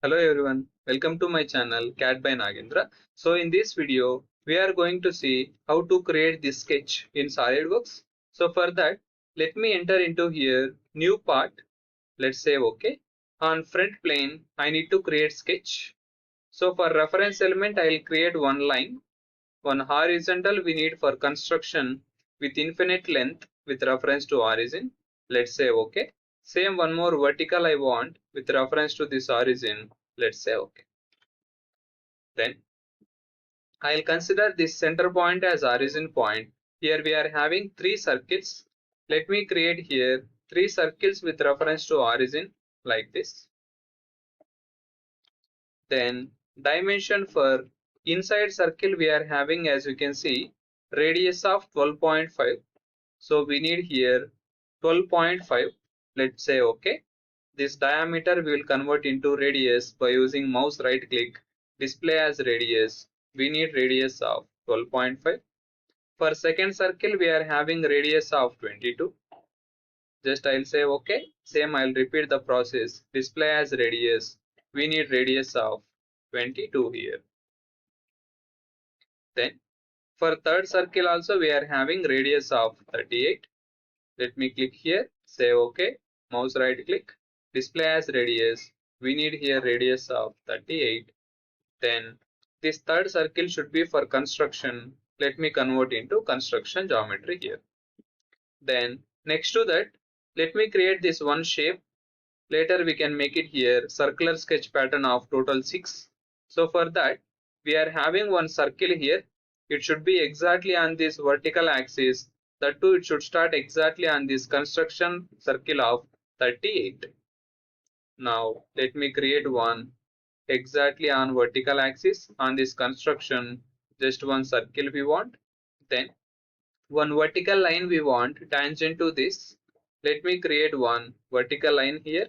Hello everyone, welcome to my channel Cat by Nagendra. So in this video, we are going to see how to create this sketch in SolidWorks. So for that, let me enter into here new part. Let's say OK. On front plane, I need to create sketch. So for reference element, I will create one line. One horizontal we need for construction with infinite length with reference to origin. Let's say OK. Same one more vertical I want with reference to this origin. Let's say OK. Then I'll consider this center point as origin point. Here we are having three circles. Let me create here three circles with reference to origin like this. Then dimension for inside circle we are having, as you can see, radius of 12.5. So we need here 12.5. Let's say OK. This diameter we will convert into radius by using mouse right click, display as radius. We need radius of 12.5. For second circle we are having radius of 22. Just I'll say OK. Same I'll repeat the process. Display as radius. We need radius of 22 here. Then for third circle also we are having radius of 38. Let me click here. Say OK. Mouse right click. Display as radius. We need here radius of 38. Then this third circle should be for construction. Let me convert into construction geometry here. Then next to that, let me create this one shape. Later we can make it here circular sketch pattern of total 6. So for that, we are having one circle here. It should be exactly on this vertical axis. That too, it should start exactly on this construction circle of 38. Now let me create one exactly on vertical axis on this construction. Just one circle we want. Then one vertical line we want tangent to this. Let me create one vertical line here.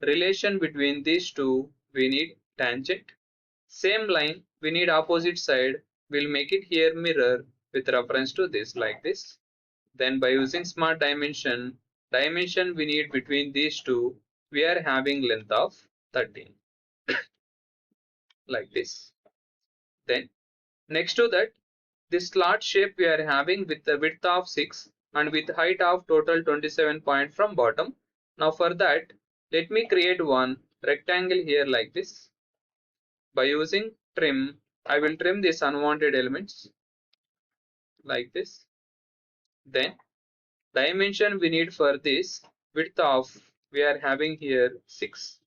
Relation between these two we need tangent. Same line we need opposite side. We'll make it here mirror with reference to this like this. Then by using smart dimension we need between these two, we are having length of 13 like this. Then next to that, this slot shape we are having with the width of 6 and with height of total 27 point from bottom. Now for that, let me create one rectangle here like this. By using trim, I will trim these unwanted elements like this. Then dimension we need for this width of we are having here 6.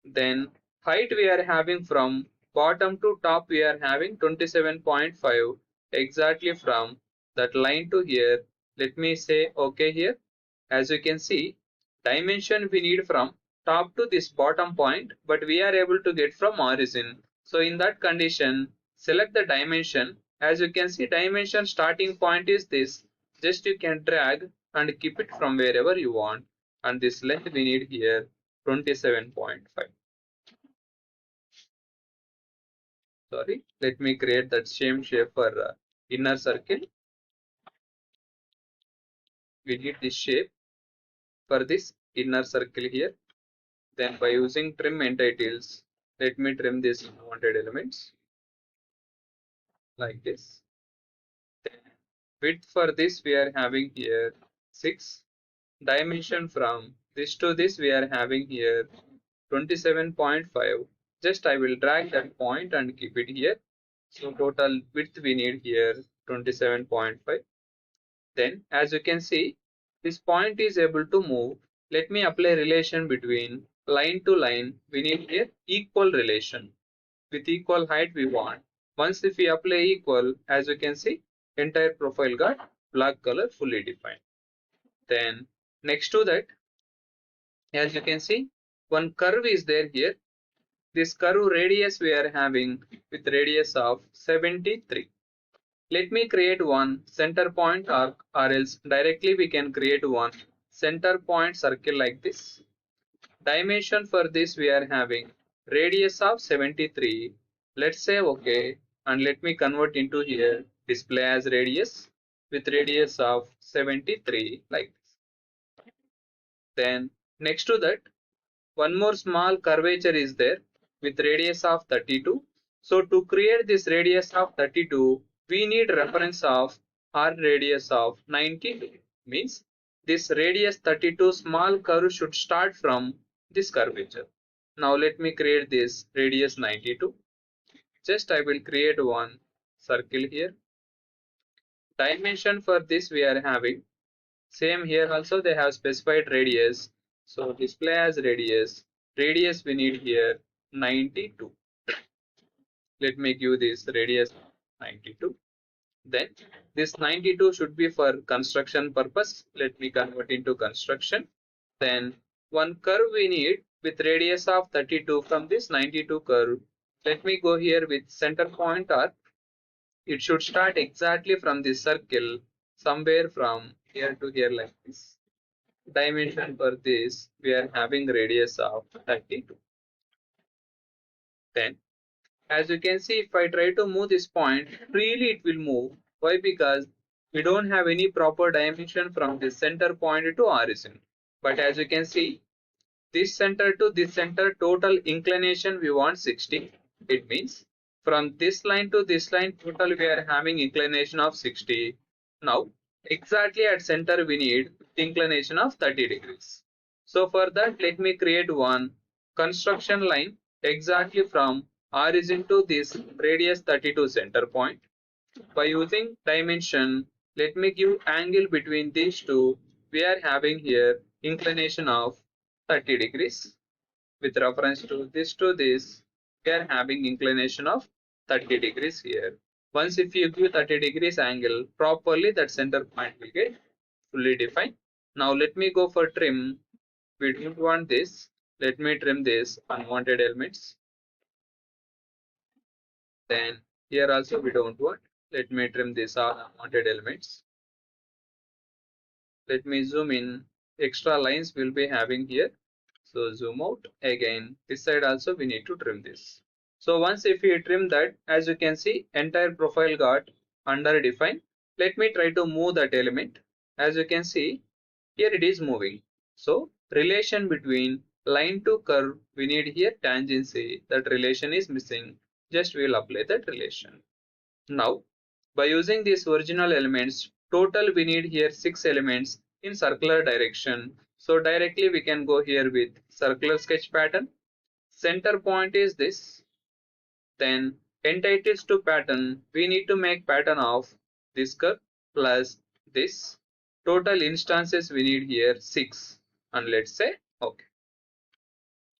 Then height we are having from bottom to top we are having 27.5 exactly from that line to here. Let me say OK here. As you can see, dimension we need from top to this bottom point, but we are able to get from origin. So in that condition, select the dimension. As you can see, dimension starting point is this. Just you can drag and keep it from wherever you want. And this length we need here 27.5. Sorry, let me create that same shape for inner circle. We need this shape for this inner circle here. Then by using trim entitles, let me trim these unwanted elements like this. Then width for this we are having here 6. Dimension from this to this we are having here 27.5. Just I will drag that point and keep it here. So total width we need here 27.5. Then as you can see, this point is able to move. Let me apply relation between line to line. We need a equal relation. With equal height we want. Once if we apply equal, as you can see, entire profile got black color fully defined. Then next to that, as you can see, one curve is there here. This curve radius we are having with radius of 73. Let me create one center point arc, or else directly we can create one center point circle like this. Dimension for this we are having radius of 73. Let's say OK, and let me convert into here display as radius with radius of 73 like this. Then next to that, one more small curvature is there with radius of 32. So to create this radius of 32, we need reference of or radius of 92. Means this radius 32 small curve should start from this curvature. Now let me create this radius 92. Just I will create one circle here. Dimension for this we are having. Same here also they have specified radius. So display as radius. Radius we need here 92. Let me give this radius 92. Then this 92 should be for construction purpose. Let me convert into construction. Then one curve we need with radius of 32 from this 92 curve. Let me go here with center point, or it should start exactly from this circle, somewhere from here to here like this. Dimension for this we are having radius of 32. Then as you can see, if I try to move this point, freely it will move. Why? Because we don't have any proper dimension from this center point to origin. But as you can see, this center to this center total inclination we want 60. It means from this line to this line total we are having inclination of 60. Now exactly at center we need inclination of 30 degrees. So for that, let me create one construction line exactly from origin to this radius 32 center point. By using dimension, let me give angle between these two. We are having here inclination of 30 degrees. With reference to this, we are having inclination of 30 degrees here. Once if you give 30 degrees angle properly, that center point will get fully defined. Now let me go for trim. We don't want this. Let me trim this unwanted elements. Then here also we don't want. Let me trim this all unwanted elements. Let me zoom in. Extra lines will be having here. So zoom out again. This side also we need to trim this. So once if we trim that, as you can see, entire profile got under defined. Let me try to move that element. As you can see, here it is moving. So relation between line to curve, we need here tangency. That relation is missing. Just we will apply that relation. Now by using these original elements, total we need here 6 elements in circular direction. So directly we can go here with circular sketch pattern. Center point is this. Then entities to pattern, we need to make pattern of this curve plus this. Total instances we need here 6, and let's say okay.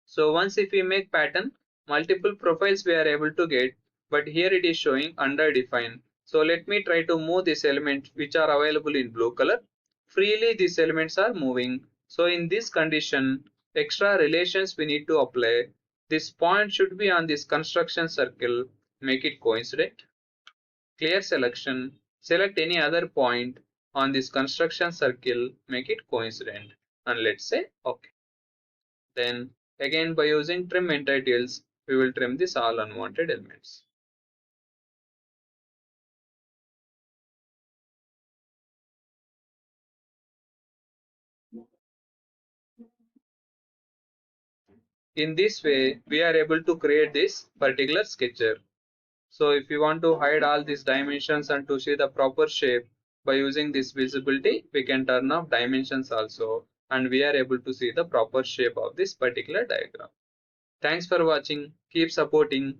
So once if we make pattern, multiple profiles we are able to get, but here it is showing under defined. So let me try to move this element which are available in blue color. Freely these elements are moving. So in this condition, extra relations we need to apply. This point should be on this construction circle, make it coincident. Clear selection, select any other point on this construction circle, make it coincident, and let's say okay. Then again by using trim entities, we will trim this all unwanted elements. In this way, we are able to create this particular sketcher. So if you want to hide all these dimensions and to see the proper shape, by using this visibility, we can turn off dimensions also, and we are able to see the proper shape of this particular diagram. Thanks for watching. Keep supporting